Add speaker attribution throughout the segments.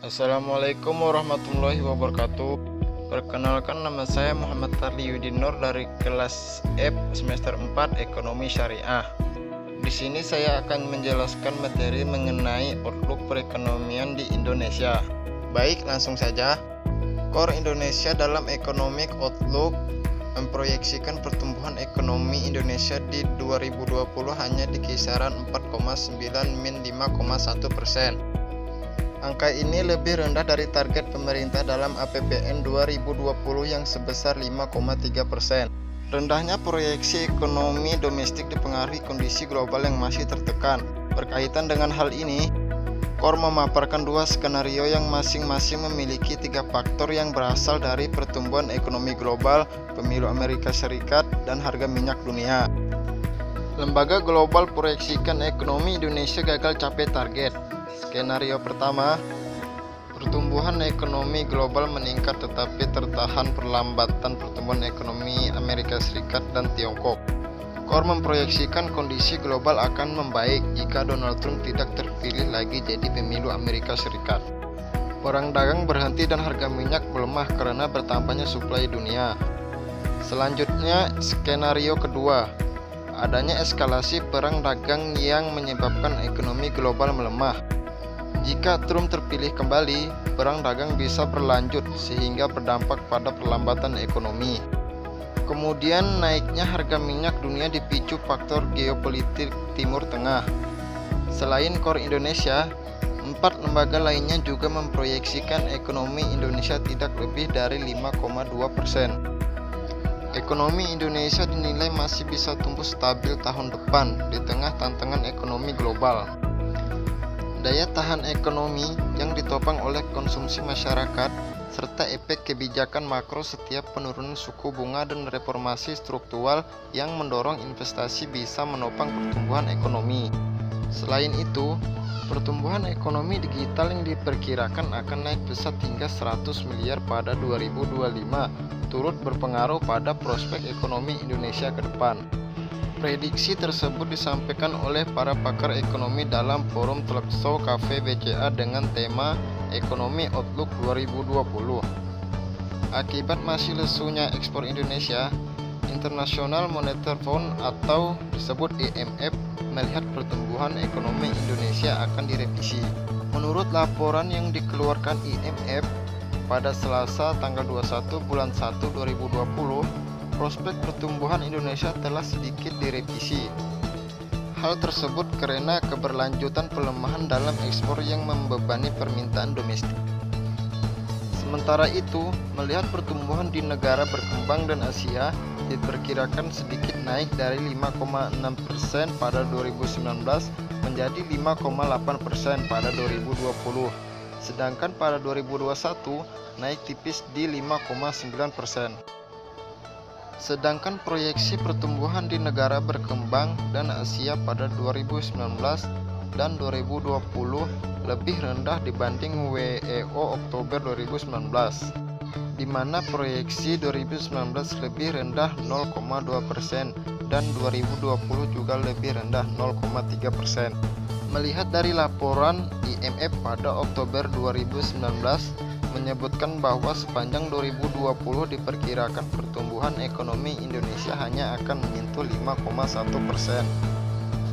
Speaker 1: Assalamualaikum warahmatullahi wabarakatuh. Perkenalkan, nama saya Muhammad Tarli Yudinur dari kelas F semester 4 Ekonomi Syariah. Di sini saya akan menjelaskan materi mengenai outlook perekonomian di Indonesia. Baik, langsung saja. Core Indonesia dalam Economic Outlook memproyeksikan pertumbuhan ekonomi Indonesia di 2020 hanya di kisaran 4,9-5,1%. Angka ini lebih rendah dari target pemerintah dalam APBN 2020 yang sebesar 5,3%. Rendahnya proyeksi ekonomi domestik dipengaruhi kondisi global yang masih tertekan. Berkaitan dengan hal ini, Core memaparkan dua skenario yang masing-masing memiliki tiga faktor yang berasal dari pertumbuhan ekonomi global, pemilu Amerika Serikat, dan harga minyak dunia. Lembaga global proyeksikan ekonomi Indonesia gagal capai target. Skenario pertama, pertumbuhan ekonomi global meningkat tetapi tertahan perlambatan pertumbuhan ekonomi Amerika Serikat dan Tiongkok. Core memproyeksikan kondisi global akan membaik jika Donald Trump tidak terpilih lagi jadi pemilu Amerika Serikat. Perang dagang berhenti dan harga minyak melemah karena bertambahnya suplai dunia. Selanjutnya, skenario kedua, adanya eskalasi perang dagang yang menyebabkan ekonomi global melemah. Jika Trump terpilih kembali, perang dagang bisa berlanjut sehingga berdampak pada perlambatan ekonomi. Kemudian naiknya harga minyak dunia dipicu faktor geopolitik Timur Tengah. Selain Core Indonesia, 4 lembaga lainnya juga memproyeksikan ekonomi Indonesia tidak lebih dari 5,2%. Ekonomi Indonesia dinilai masih bisa tumbuh stabil tahun depan di tengah tantangan ekonomi global. Daya tahan ekonomi yang ditopang oleh konsumsi masyarakat serta efek kebijakan makro setiap penurunan suku bunga dan reformasi struktural yang mendorong investasi bisa menopang pertumbuhan ekonomi. Selain itu, pertumbuhan ekonomi digital yang diperkirakan akan naik pesat hingga 100 miliar pada 2025, turut berpengaruh pada prospek ekonomi Indonesia ke depan. Prediksi tersebut disampaikan oleh para pakar ekonomi dalam forum Talkshow Cafe BCA dengan tema Ekonomi Outlook 2020. Akibat masih lesunya ekspor Indonesia, International Monetary Fund atau disebut IMF melihat pertumbuhan ekonomi Indonesia akan direvisi. Menurut laporan yang dikeluarkan IMF pada Selasa tanggal 21 bulan 1 2020, prospek pertumbuhan Indonesia telah sedikit direvisi. Hal tersebut karena keberlanjutan pelemahan dalam ekspor yang membebani permintaan domestik. Sementara itu, melihat pertumbuhan di negara berkembang dan Asia diperkirakan sedikit naik dari 5,6% pada 2019 menjadi 5,8% pada 2020. Sedangkan pada 2021 naik tipis di 5,9%. Sedangkan proyeksi pertumbuhan di negara berkembang dan Asia pada 2019 dan 2020 lebih rendah dibanding WEO Oktober 2019, di mana proyeksi 2019 lebih rendah 0,2% dan 2020 juga lebih rendah 0,3%. Melihat dari laporan IMF pada Oktober 2019 menyebutkan bahwa sepanjang 2020 diperkirakan pertumbuhan ekonomi Indonesia hanya akan menyentuh 5,1%.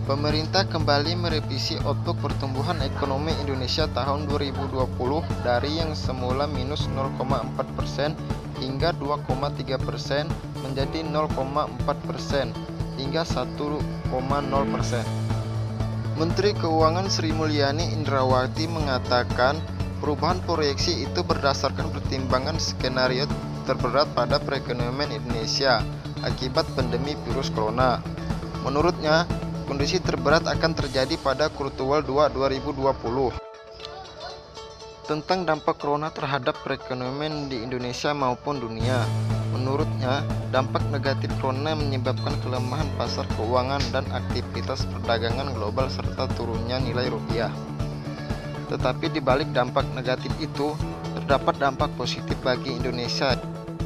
Speaker 1: Pemerintah kembali merevisi outlook pertumbuhan ekonomi Indonesia tahun 2020 dari yang semula minus 0,4% hingga 2,3% menjadi 0,4% hingga 1,0%. Menteri Keuangan Sri Mulyani Indrawati mengatakan perubahan proyeksi itu berdasarkan pertimbangan skenario terberat pada perekonomian Indonesia akibat pandemi virus corona. Menurutnya, kondisi terberat akan terjadi pada kuartal 2 2020. Tentang dampak corona terhadap perekonomian di Indonesia maupun dunia, menurutnya, dampak negatif corona menyebabkan kelemahan pasar keuangan dan aktivitas perdagangan global serta turunnya nilai rupiah. Tetapi di balik dampak negatif itu, terdapat dampak positif bagi Indonesia,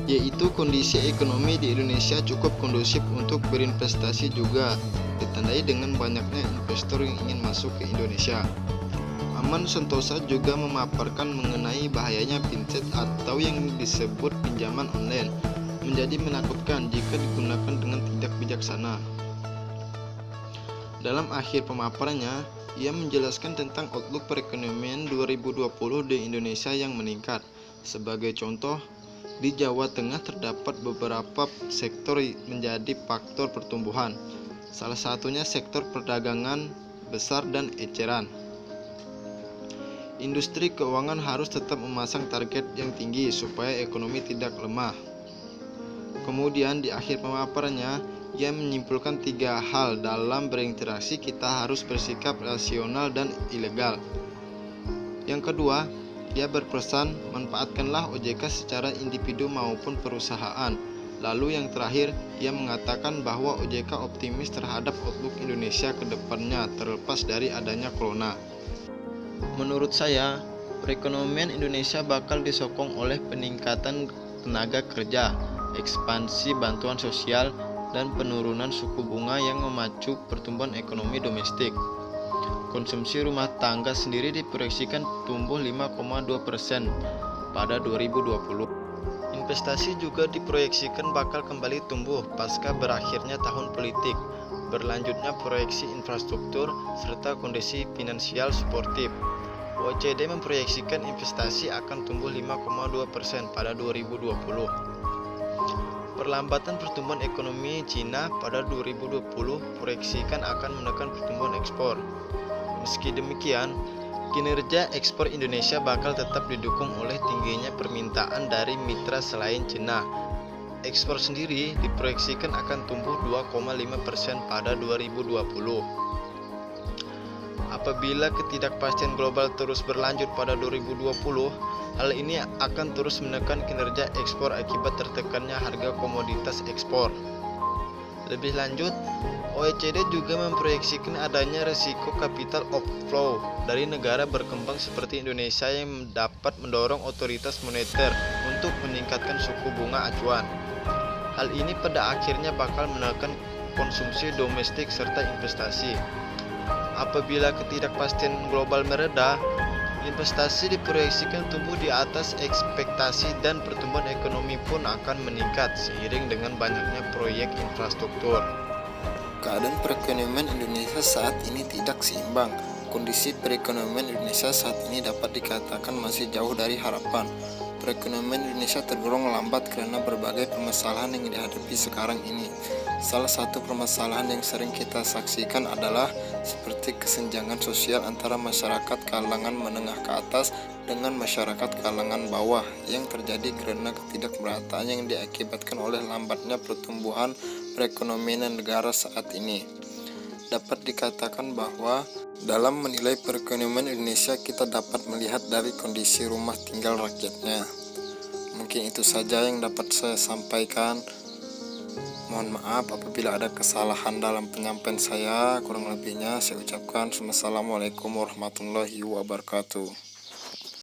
Speaker 1: yaitu kondisi ekonomi di Indonesia cukup kondusif untuk berinvestasi juga, ditandai dengan banyaknya investor yang ingin masuk ke Indonesia. Aman Sentosa juga memaparkan mengenai bahayanya fintech atau yang disebut pinjaman online menjadi menakutkan jika digunakan dengan tidak bijaksana. Dalam akhir pemaparannya, ia menjelaskan tentang outlook perekonomian 2020 di Indonesia yang meningkat. Sebagai contoh, di Jawa Tengah terdapat beberapa sektor menjadi faktor pertumbuhan. Salah satunya sektor perdagangan besar dan eceran. Industri keuangan harus tetap memasang target yang tinggi supaya ekonomi tidak lemah. Kemudian di akhir pemaparannya, ia menyimpulkan 3 hal dalam berinteraksi kita harus bersikap rasional dan ilegal. Yang kedua, ia berpesan manfaatkanlah OJK secara individu maupun perusahaan. Lalu yang terakhir, ia mengatakan bahwa OJK optimis terhadap outlook Indonesia ke depannya terlepas dari adanya corona. Menurut saya, perekonomian Indonesia bakal disokong oleh peningkatan tenaga kerja, ekspansi bantuan sosial, dan penurunan suku bunga yang memacu pertumbuhan ekonomi domestik. Konsumsi rumah tangga sendiri diproyeksikan tumbuh 5,2% pada 2020. Investasi juga diproyeksikan bakal kembali tumbuh pasca berakhirnya tahun politik, berlanjutnya proyeksi infrastruktur, serta kondisi finansial suportif. OECD memproyeksikan investasi akan tumbuh 5,2% pada 2020. Perlambatan pertumbuhan ekonomi Cina pada 2020 proyeksikan akan menekan pertumbuhan ekspor. Meski demikian, kinerja ekspor Indonesia bakal tetap didukung oleh tingginya permintaan dari mitra selain Cina. Ekspor sendiri diproyeksikan akan tumbuh 2,5% pada 2020. Apabila ketidakpastian global terus berlanjut pada 2020, hal ini akan terus menekan kinerja ekspor akibat tertekannya harga komoditas ekspor. Lebih lanjut, OECD juga memproyeksikan adanya risiko capital outflow dari negara berkembang seperti Indonesia yang dapat mendorong otoritas moneter untuk meningkatkan suku bunga acuan. Hal ini pada akhirnya bakal menekan konsumsi domestik serta investasi. Apabila ketidakpastian global mereda, investasi diproyeksikan tumbuh di atas ekspektasi dan pertumbuhan ekonomi pun akan meningkat seiring dengan banyaknya proyek infrastruktur.
Speaker 2: Keadaan perekonomian Indonesia saat ini tidak seimbang. Kondisi perekonomian Indonesia saat ini dapat dikatakan masih jauh dari harapan. Perekonomian Indonesia tergolong lambat karena berbagai permasalahan yang dihadapi sekarang ini. Salah satu permasalahan yang sering kita saksikan adalah seperti kesenjangan sosial antara masyarakat kalangan menengah ke atas dengan masyarakat kalangan bawah yang terjadi karena ketidakmerataan yang diakibatkan oleh lambatnya pertumbuhan perekonomian negara saat ini. Dapat dikatakan bahwa dalam menilai perekonomian Indonesia kita dapat melihat dari kondisi rumah tinggal rakyatnya. Mungkin itu saja yang dapat saya sampaikan. Mohon maaf apabila ada kesalahan dalam penyampaian saya. Kurang lebihnya saya ucapkan Wassalamualaikum warahmatullahi wabarakatuh.